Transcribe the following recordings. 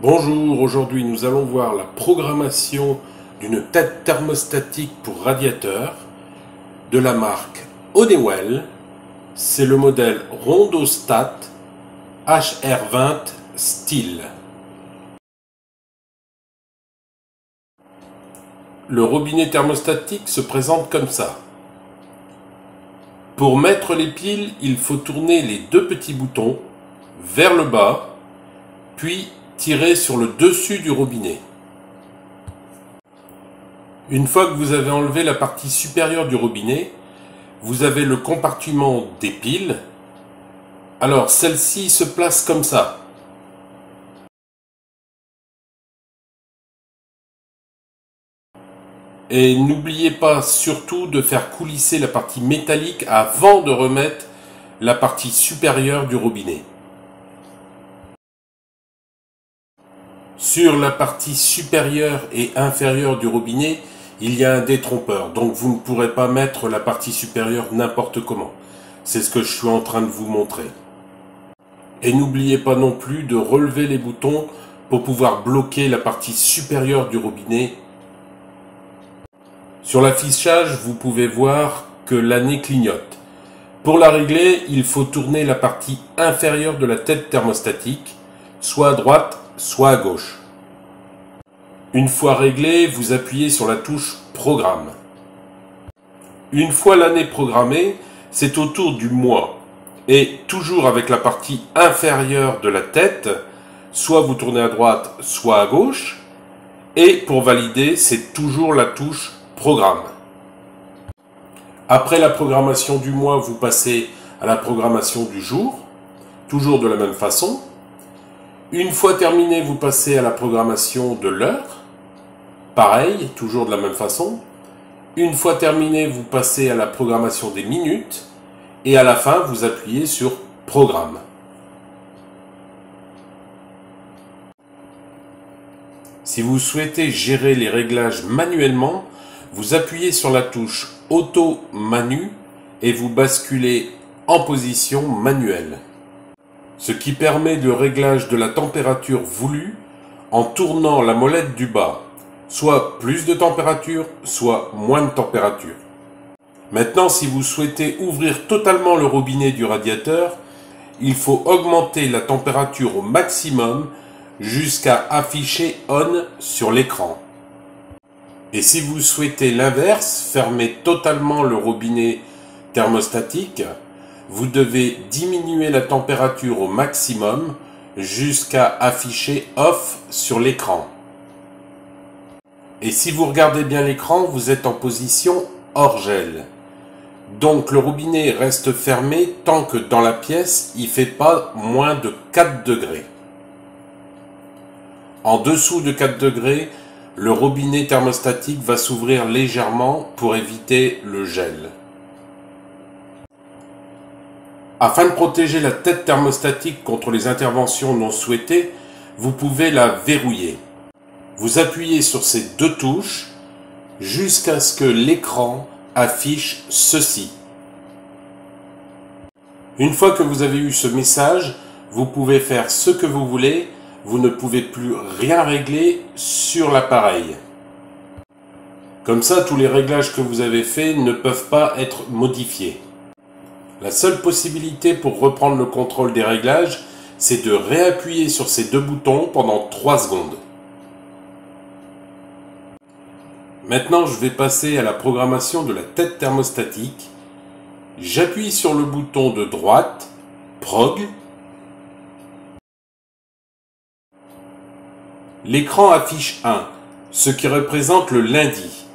Bonjour, aujourd'hui nous allons voir la programmation d'une tête thermostatique pour radiateur de la marque Honeywell. C'est le modèle Rondostat HR20 Steel. Le robinet thermostatique se présente comme ça. Pour mettre les piles, il faut tourner les deux petits boutons vers le bas, puis tirer sur le dessus du robinet. Une fois que vous avez enlevé la partie supérieure du robinet, vous avez le compartiment des piles. Alors celle-ci se place comme ça. Et n'oubliez pas surtout de faire coulisser la partie métallique avant de remettre la partie supérieure du robinet. Sur la partie supérieure et inférieure du robinet, il y a un détrompeur, donc vous ne pourrez pas mettre la partie supérieure n'importe comment. C'est ce que je suis en train de vous montrer. Et n'oubliez pas non plus de relever les boutons pour pouvoir bloquer la partie supérieure du robinet. Sur l'affichage, vous pouvez voir que l'année clignote. Pour la régler, il faut tourner la partie inférieure de la tête thermostatique, soit à droite, soit à gauche. Une fois réglé, vous appuyez sur la touche Programme. Une fois l'année programmée, c'est au tour du mois. Et toujours avec la partie inférieure de la tête, soit vous tournez à droite, soit à gauche. Et pour valider, c'est toujours la touche Programme. Après la programmation du mois, vous passez à la programmation du jour, toujours de la même façon. Une fois terminé, vous passez à la programmation de l'heure. Pareil, toujours de la même façon. Une fois terminé, vous passez à la programmation des minutes. Et à la fin, vous appuyez sur Programme. Si vous souhaitez gérer les réglages manuellement, vous appuyez sur la touche Auto Manu et vous basculez en position manuelle. Ce qui permet le réglage de la température voulue en tournant la molette du bas, soit plus de température, soit moins de température. Maintenant, si vous souhaitez ouvrir totalement le robinet du radiateur, il faut augmenter la température au maximum jusqu'à afficher On sur l'écran. Et si vous souhaitez l'inverse, fermer totalement le robinet thermostatique, vous devez diminuer la température au maximum jusqu'à afficher Off sur l'écran. Et si vous regardez bien l'écran, vous êtes en position hors gel. Donc le robinet reste fermé tant que dans la pièce, il ne fait pas moins de 4 degrés. En dessous de 4 degrés, le robinet thermostatique va s'ouvrir légèrement pour éviter le gel. Afin de protéger la tête thermostatique contre les interventions non souhaitées, vous pouvez la verrouiller. Vous appuyez sur ces deux touches jusqu'à ce que l'écran affiche ceci. Une fois que vous avez eu ce message, vous pouvez faire ce que vous voulez, vous ne pouvez plus rien régler sur l'appareil. Comme ça, tous les réglages que vous avez faits ne peuvent pas être modifiés. La seule possibilité pour reprendre le contrôle des réglages, c'est de réappuyer sur ces deux boutons pendant 3 secondes. Maintenant, je vais passer à la programmation de la tête thermostatique. J'appuie sur le bouton de droite, Prog. L'écran affiche 1, ce qui représente le lundi.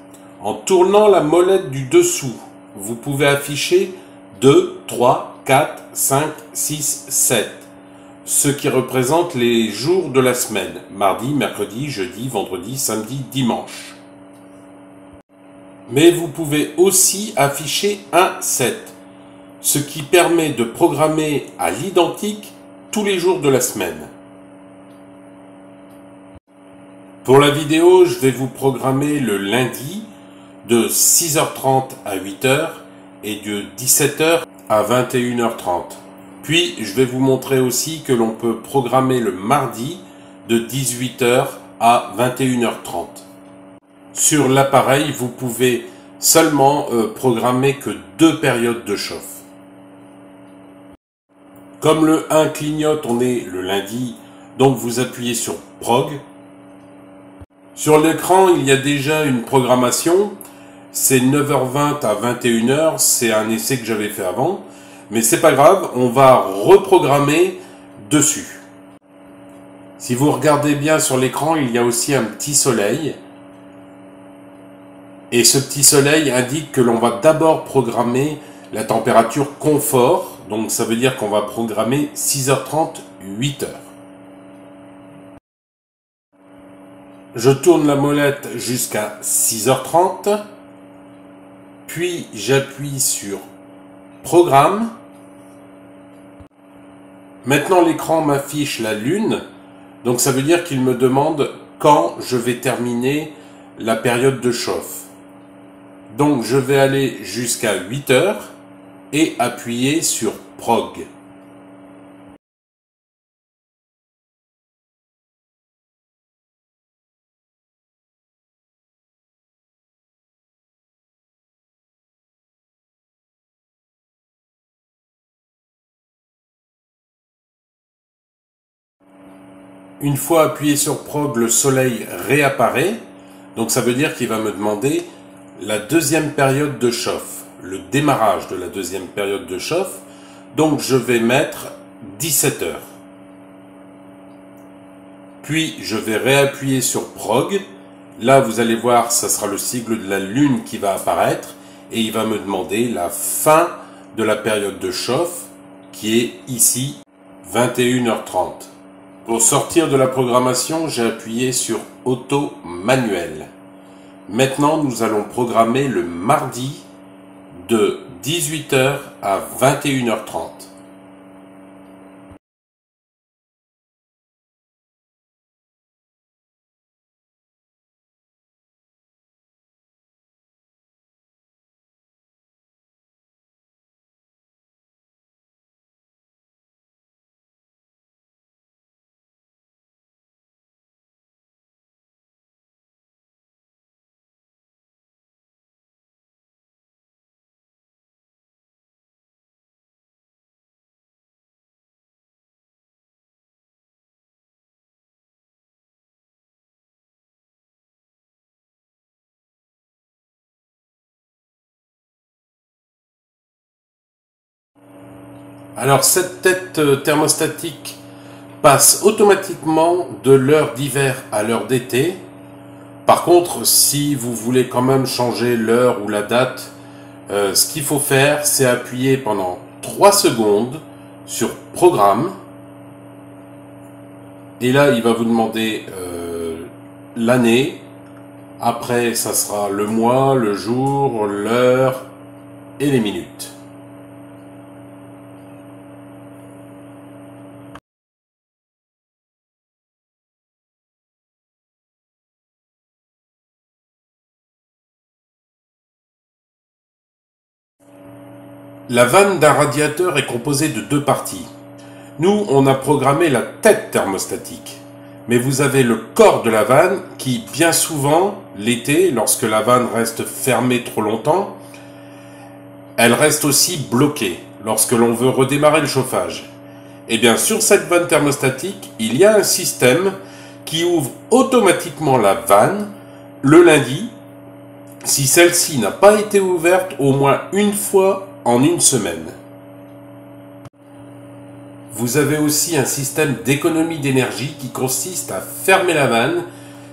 En tournant la molette du dessous, vous pouvez afficher 2, 3, 4, 5, 6, 7, ce qui représente les jours de la semaine, mardi, mercredi, jeudi, vendredi, samedi, dimanche. Mais vous pouvez aussi afficher un 7, ce qui permet de programmer à l'identique tous les jours de la semaine. Pour la vidéo, je vais vous programmer le lundi de 6h30 à 8h et de 17h à 21h30. Puis, je vais vous montrer aussi que l'on peut programmer le mardi de 18h à 21h30. Sur l'appareil, vous pouvez seulement programmer que 2 périodes de chauffe. Comme le 1 clignote, on est le lundi, donc vous appuyez sur Prog. Sur l'écran, il y a déjà une programmation. C'est 9h20 à 21h, c'est un essai que j'avais fait avant. Mais c'est pas grave, on va reprogrammer dessus. Si vous regardez bien sur l'écran, il y a aussi un petit soleil. Et ce petit soleil indique que l'on va d'abord programmer la température confort. Donc ça veut dire qu'on va programmer 6h30, 8h. Je tourne la molette jusqu'à 6h30. Puis j'appuie sur Programme. Maintenant l'écran m'affiche la lune. Donc ça veut dire qu'il me demande quand je vais terminer la période de chauffe. Donc je vais aller jusqu'à 8h et appuyer sur Prog. Une fois appuyé sur Prog, le soleil réapparaît. Donc ça veut dire qu'il va me demander la deuxième période de chauffe, le démarrage de la deuxième période de chauffe. Donc je vais mettre 17h. Puis je vais réappuyer sur Prog. Là vous allez voir, ça sera le sigle de la lune qui va apparaître. Et il va me demander la fin de la période de chauffe qui est ici 21h30. Pour sortir de la programmation, j'ai appuyé sur Auto manuel. Maintenant, nous allons programmer le mardi de 18h à 21h30. Alors cette tête thermostatique passe automatiquement de l'heure d'hiver à l'heure d'été. Par contre, si vous voulez quand même changer l'heure ou la date, ce qu'il faut faire, c'est appuyer pendant 3 secondes sur Programme. Et là, il va vous demander l'année. Après, ça sera le mois, le jour, l'heure et les minutes. La vanne d'un radiateur est composée de 2 parties. Nous, on a programmé la tête thermostatique. Mais vous avez le corps de la vanne qui, bien souvent, l'été, lorsque la vanne reste fermée trop longtemps, elle reste aussi bloquée lorsque l'on veut redémarrer le chauffage. Et bien, sur cette vanne thermostatique, il y a un système qui ouvre automatiquement la vanne le lundi, si celle-ci n'a pas été ouverte au moins une fois en une semaine. Vous avez aussi un système d'économie d'énergie qui consiste à fermer la vanne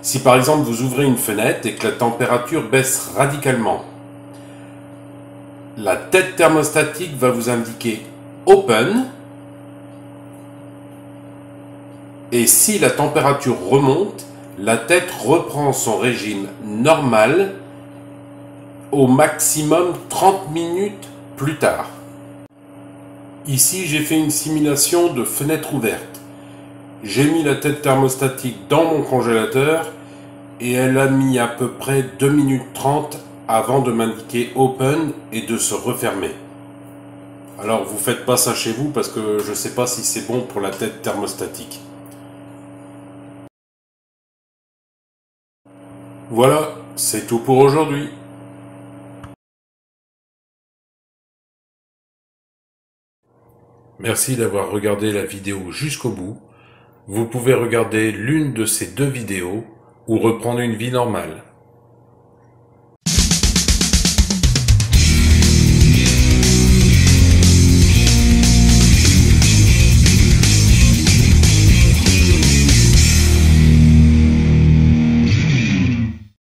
si par exemple vous ouvrez une fenêtre et que la température baisse radicalement. La tête thermostatique va vous indiquer Open, et si la température remonte, la tête reprend son régime normal au maximum 30 minutes plus tard. Ici, j'ai fait une simulation de fenêtre ouverte. J'ai mis la tête thermostatique dans mon congélateur et elle a mis à peu près 2 minutes 30 avant de m'indiquer Open et de se refermer. Alors, vous faites pas ça chez vous parce que je sais pas si c'est bon pour la tête thermostatique. Voilà, c'est tout pour aujourd'hui. Merci d'avoir regardé la vidéo jusqu'au bout. Vous pouvez regarder l'une de ces deux vidéos ou reprendre une vie normale.